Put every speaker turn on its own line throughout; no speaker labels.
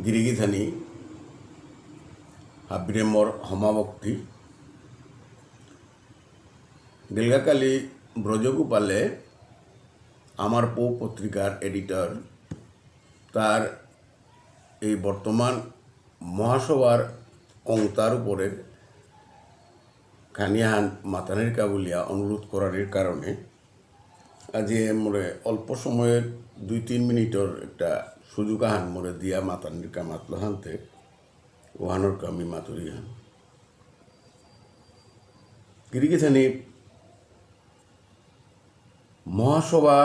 গিরিগিথানি হাবিরেমর হমাভক্তি গেলগাকালি ব্রজগোপালে আমার পৌ পত্রিকার এডিটর তার এই বর্তমান মহাসভার অংতার উপরে খানিয়াহান মাতানের কাবুলিয়া অনুরোধ করার কারণে আজ মোরে অল্প সময়ের 2-3 মিনিটের একটা সুযোগ আহান মোরে দিয়া মাতানির কা মাতলো হানতে ওহানোর কামি মাতুরি হান গিরিগিথানি মহাসভা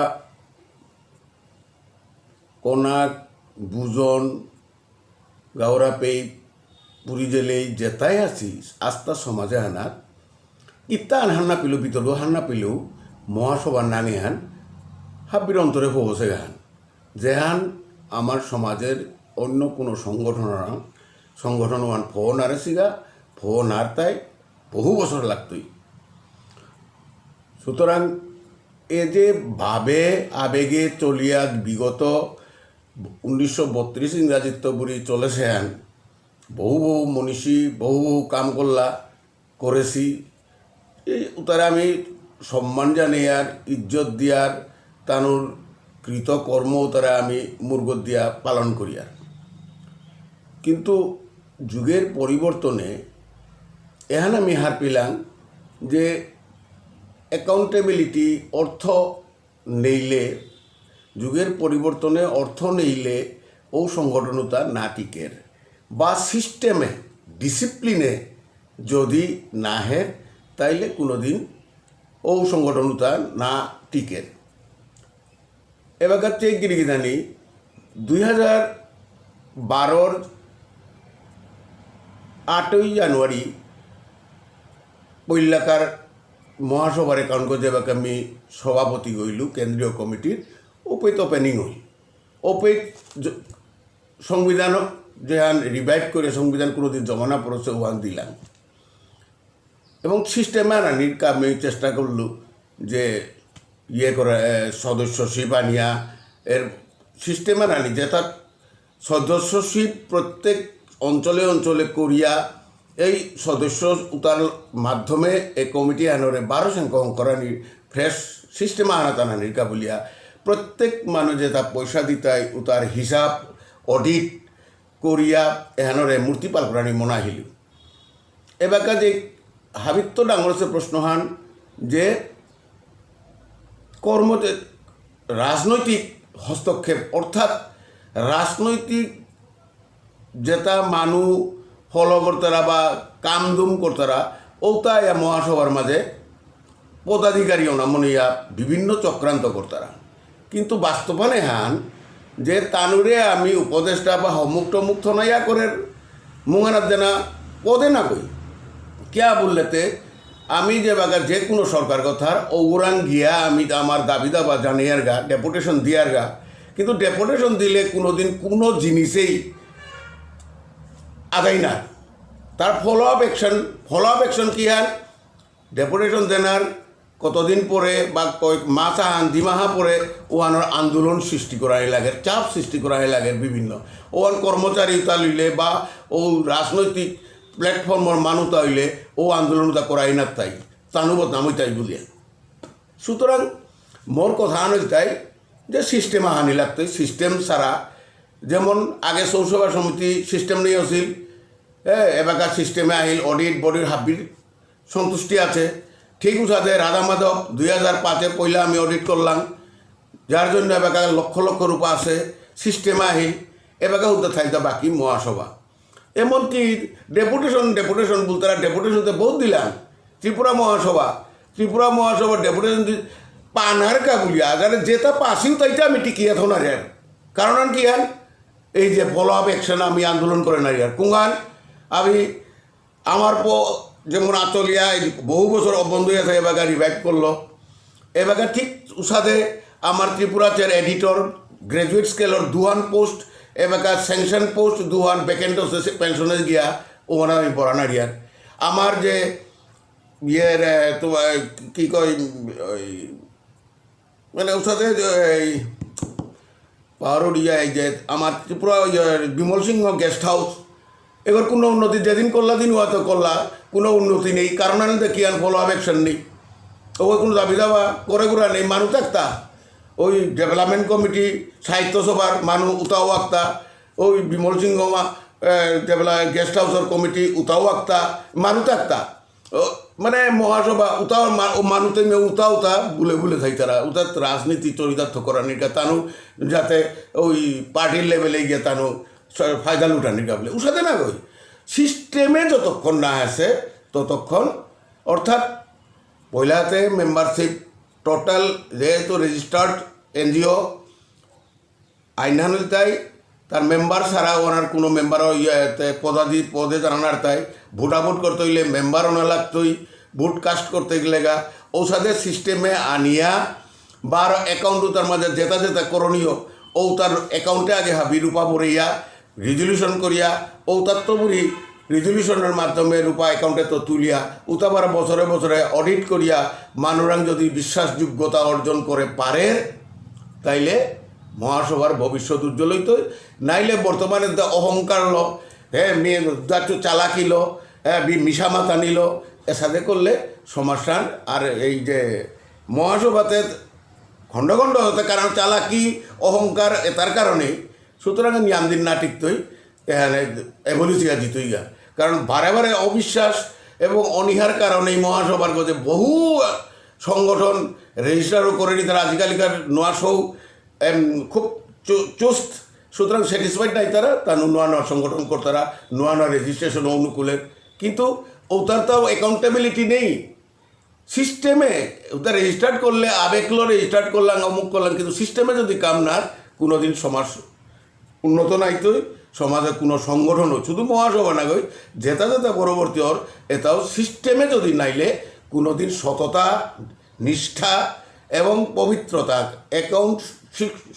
কনাক বুজন গাওরাপেই পুরী জেলেই যেতাই আছি আস্থা সমাজে হানাত ইত্তান হান্না পিলু পিতলু হান্না পিলু মহাসভার নাঙে হান হাব্বির অন্তরে পৌঁছে গান যেহান আমার সমাজের অন্য কোনো সংগঠন ওয়ান ফোন আর সিগা ফোন আর তাই বহু বছর লাগতই। সুতরাং এ যে ভাবে আবেগে চলিয়া বিগত 1932 ইংরাজিত্ব বুড়ি চলেছে হান বহু মনীষী বহু কাম করেছি এই তারা আমি সম্মান জানিয়ার ইজ্জত দিয়ার তানুর কৃতকর্ম তারা আমি মুরগ দিয়া পালন করিয়ার কিন্তু যুগের পরিবর্তনে এহান আমি হার পেলাম যে অ্যাকাউন্টেবিলিটি অর্থ নেইলে যুগের পরিবর্তনে অর্থ নেইলে ও সংগঠনতা না টিকের বা সিস্টেমে ডিসিপ্লিনে যদি না হে তাইলে কোনোদিন ও সংগঠনতা না টিকের। এবার চেক গিরিগিধানি 2012 8ই জানুয়ারি পৈলাকার মহাসভার একাউন্ট করতে এবার আমি সভাপতি হইলু কেন্দ্রীয় কমিটির ওপেত ওপেনিং হই ওপেট সংবিধান যেহান রিভাইভ করে সংবিধান কোনোদিন জমানা পড়ছে ওহান দিলাম এবং সিস্টেমে আনানির আমি চেষ্টা করলু যে ইয়ে করে সদস্যশিপ আনিয়া এর সিস্টেমে আনি যে তার সদস্যশিপ প্রত্যেক অঞ্চলে অঞ্চলে করিয়া এই সদস্য উতার মাধ্যমে এই কমিটি আনরে 12 সংখ্যক অঙ্করানি ফ্রেশ সিস্টেম আনাতানানির কাবুলিয়া প্রত্যেক মানুষ যে তার পয়সা দিতাই উতার হিসাব অডিট করিয়া এহানরে মূর্তি পাল করানি মনা আহিল। এবার যে হাবিত্য ডাঙরসে প্রশ্ন হান যে রাজনৈতিক হস্তক্ষেপ অর্থাৎ রাজনৈতিক যেটা মানুষ ফলো করতারা বা কামদুম করতারা ওটা মহাসভার মাঝে পদাধিকারী অনামনিয়া বিভিন্ন চক্রান্ত করতারা কিন্তু বাস্তবানে হান যে তানুরে আমি উপদেষ্টা বা মুক্ত নাইয়া করে মুঙানার দেনা পদে না কই কিয়া বললেতে আমি যে বাগার যে কোনো সরকার কথার ওরাং গিয়া আমি আমার দাবি দাবা জানিয়ার গা ডেপুটেশন দিয়ার গা কিন্তু ডেপুটেশন দিলে কোনোদিন কোনো জিনিসেই আদায় না তার ফলো আপ অ্যাকশন কি হান ডেপুটেশন দেনার কতদিন পরে বা কয়েক মাস আহান দিমাহা পরে ওয়ানোর আন্দোলন সৃষ্টি করাই লাগে চাপ সৃষ্টি করাই লাগে বিভিন্ন ওয়ান কর্মচারীতা লইলে বা ও রাজনৈতিক প্ল্যাটফর্মর মানুষতা হইলে ও আন্দোলনতা করাই না তাই তানুবত নামই তাই বলিয়া। সুতরাং মোর কথা আনল তাই যে সিস্টেম আহানি লাগতো সিস্টেম ছাড়া যেমন আগে সৌসভা সমিতি সিস্টেম নিয়ে আসিল এবারকার সিস্টেমে আহিল অডিট বডির হাবির সন্তুষ্টি আছে ঠিক উঠাতে রাধা মাধব 2005-এ পয়লা আমি অডিট করলাম যার জন্য এবারকার লক্ষ লক্ষ রূপা আছে সিস্টেমে আহিল এবারকার উঠতে থাকতে বাকি মহাসভা এমনকি ডেপুটেশন বলতে ডেপুটেশনতে বহুত দিলাম ত্রিপুরা মহাসভা ডেপুটেশন পানার কাবুলিয়া যারা যেটা পাসিও তাইটা আমি টিকিয়ে থাকুন আর কারণ কি হান এই যে ফলো আপ অ্যাকশন আমি আন্দোলন করে না আর কুঙ্গান আমি আমার যেমন আতলিয়া বহু বছর বন্ধ হয়ে থাকে এবার রিভাইভ করলো এবার ঠিক উসাদে আমার ত্রিপুরাচের এডিটর গ্রাজুয়েট স্কেলের 2 পোস্ট এবার স্যাংশন পোস্ট 2 ভ্যাকেন্ট পেনশনে গিয়া ওখানে আমি পড়ানা রিয়ার আমার যে ইয়ের তোমার কী কয় ওই মানে ওর সাথে পাহাড় ইয়া এই যে আমার ত্রিপুরা বিমল সিংহ গেস্ট হাউস এবার কোনো উন্নতি যেদিন করলা দিন হয়তো করলা কোনো উন্নতি নেই কারণ আমি দেখি আর ফলো আপ অ্যাকশন নেই ওই কোনো দাবি দাবা করে ঘুরা নেই মানুষ একটা ওই ডেভেলপমেন্ট কমিটি সাহিত্য সভার মানুষ উতাও আক্তা ওই বিমল সিংহ গেস্ট হাউসের কমিটি উতাও আক্তা মানুষ একটা মানে মহাসভা উতাও মানুষে উতা উতা বুলে বুলে খাই তারা উতা রাজনীতি চরিতার্থ করার নিকা তানু যাতে ওই পার্টির লেভেলে গিয়ে তানু ফায়দা লুটানির কাবলে উসাতে না কই সিস্টেমে যতক্ষণ না আসে ততক্ষণ অর্থাৎ পয়লাতে মেম্বারশিপ টোটাল যেহেতু রেজিস্টার্ড এনজিও আইনহানুল তাই তার মেম্বার ছাড়া ওনার কোনো মেম্বার পদে জানানার তাই ভোটাভোট করতে হইলে মেম্বার ওনা লাগতই ভোট কাস্ট করতে গেলে গা ঔষধের সিস্টেমে আনিয়া বার অ্যাকাউন্টও তার মাঝে যেটা যেটা করণীয় ও তার অ্যাকাউন্টে আগে হাবি রূপা ভরিয়া রেজলিউশন করিয়া ও তার তো বুড়ি রেজলিউশনের মাধ্যমে রূপা অ্যাকাউন্টে তো তুলিয়া উতাবার বছরে বছরে অডিট করিয়া মানুরাং যদি বিশ্বাসযোগ্যতা অর্জন করে পারে তাইলে মহাসভার ভবিষ্যৎ উজ্জ্বল হইত নাইলে বর্তমানে অহংকার ল হ্যাঁ একটু চালাকি ল হ্যাঁ মিশামাতা নিল এসাদে করলে সমস্যা আর এই যে মহাসভাতে খণ্ড খণ্ড হতে কারণ চালাকি অহংকার এটার কারণে সুতরাং নিয়ামদিন না টিকতই এখানে এভলিউশিয়া জিতই গা কারণ বারে বারে অবিশ্বাস এবং অনীহার কারণেই মহাসভার কাছে বহু সংগঠন রেজিস্টারও করে নি তারা আজকালকার নোয়া সৌ খুব চুস্ত সুতরাং স্যাটিসফাইড নাই তারা নোয়া নোয়া সংগঠন কর্তারা নোয়া নোয়া রেজিস্ট্রেশন অনুকূলের কিন্তু ওটার তো অ্যাকাউন্টেবিলিটি নেই সিস্টেমে ওটা রেজিস্টার্ড করলে আবেগলো রেজিস্টার্ড করলাম অমুক করলাম কিন্তু সিস্টেমে যদি কাম না কোনো দিন সমাজ উন্নত নাই তো সমাজে কোনো সংগঠনও শুধু মহাসভা না গই যেটা যেটা পরবর্তী ওর এটাও সিস্টেমে যদি নাইলে কোনো দিন সততা নিষ্ঠা এবং পবিত্রতা অ্যাকাউন্ট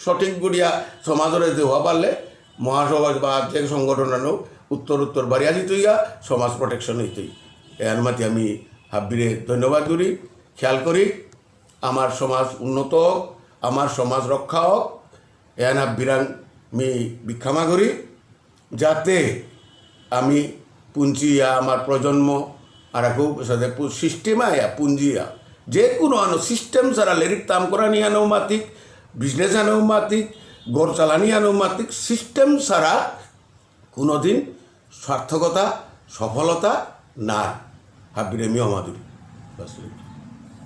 সঠিক গুড়িয়া সমাজরে দেওয়া পারলে মহাসভা বা যে সংগঠনানো উত্তর বাড়িয়া দিতইয়া সমাজ প্রোটেকশন হইতই এর মাতি আমি হাব্বিরে ধন্যবাদ করি খেয়াল করি আমার সমাজ উন্নত হোক আমার সমাজ রক্ষা হোক এন হাব্বিরাং আমি ভিক্ষামা করি যাতে আমি পুঞ্জিয়া আমার প্রজন্ম আর খুব সাথে সিস্টেম আয়া পুঞ্জিয়া যে কোনো আনো সিস্টেম ছাড়া লেরিক তাম করা নিয়ে আনৌমাতিক বিজনেস আনৌমাতিক গড় চালানি আনৌমাতিক সিস্টেম ছাড়া কোনো দিন সার্থকতা সফলতা না হাব্বিরে মিয়া মাদুরি